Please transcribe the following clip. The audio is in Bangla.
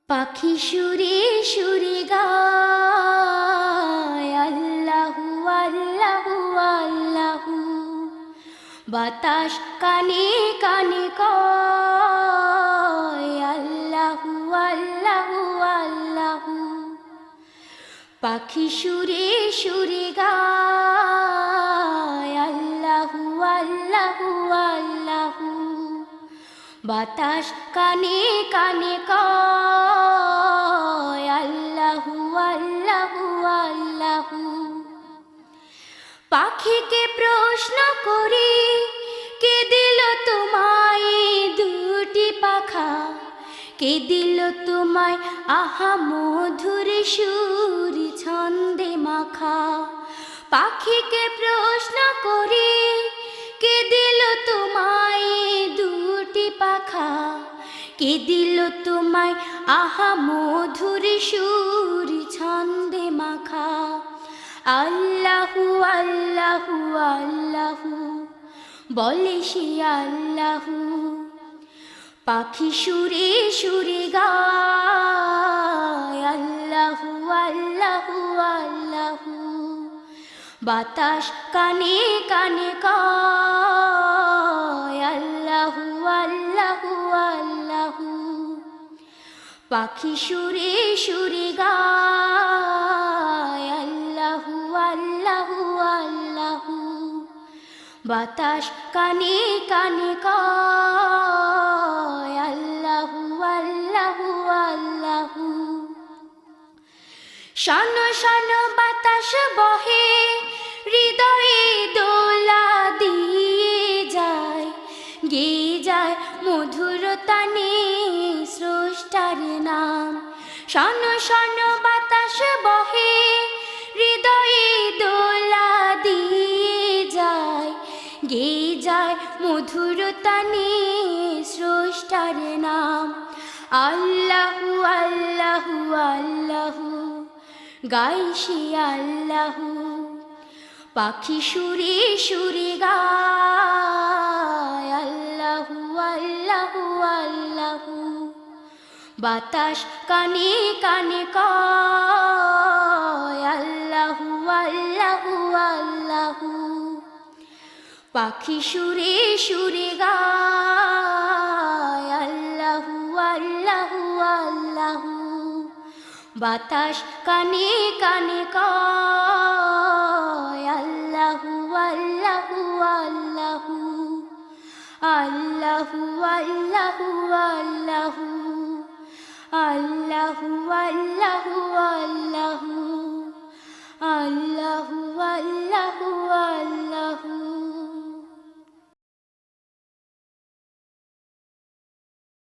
পাখি সুরে সুরে গায় আল্লাহু আল্লাহু আল্লাহু। বাতাস কানে কানে কয় আল্লাহু আল্লাহু আল্লাহু। পাখি সুরে সুরে গায় আল্লাহু আল্লাহু আল্লাহু। বাতাস কানে কানে কয় আল্লাহু আল্লাহু আল্লাহু। পাখিকে প্রশ্ন করি, কে দিল তোমায় দুটি পাখা? কে দিল তোমায় আহা মধুর সুর ছন্দে মাখা? পাখিকে প্রশ্ন করি, কে দিল তোমায় দুটি পাখা? কে দিল তোমায় আহা মধুর সুর ছন্দে মাখা? আল্লাহু আল্লাহু আল্লাহু বলে সে আল্লাহু। পাখি সুরে সুরে গায় আল্লাহু আল্লাহু আল্লাহু। বাতাস কানে কানে কয় আল্লাহু আল্লাহু আল্লাহু। পাখি সুরে সুরে গায় আল্লাহু আল্লাহু আল্লাহু। বাতাস কানে কানে কয় আল্লাহু আল্লাহু আল্লাহু। শন শন বাতাস বহে হৃদয়ে দোলা দিয়ে যায়, গেয়ে যায় মধুর তানে স্রষ্টার নাম। শন শন বাতাস বহে হৃদয়ে দোলা দিয়ে যায়, গেয়ে যায় মধুর তানে স্রষ্টার নাম। আল্লাহু আল্লাহু আল্লাহু গাই সে আল্লাহু। পাখি সুরে সুরে গায় আল্লাহু আল্লাহু আল্লাহু। বাতাস কানে কানে কয় আল্লাহু আল্লাহু আল্লাহু। পাখি সুরে সুরে গায় আল্লাহু আল্লাহু আল্লাহু। বাতাস কানে কানে কয় আল্লাহু আল্লাহু আল্লাহু। আল্লাহু আল্লাহু আল্লাহু। আল্লাহু আল্লাহু আল্লাহু। আল্লাহু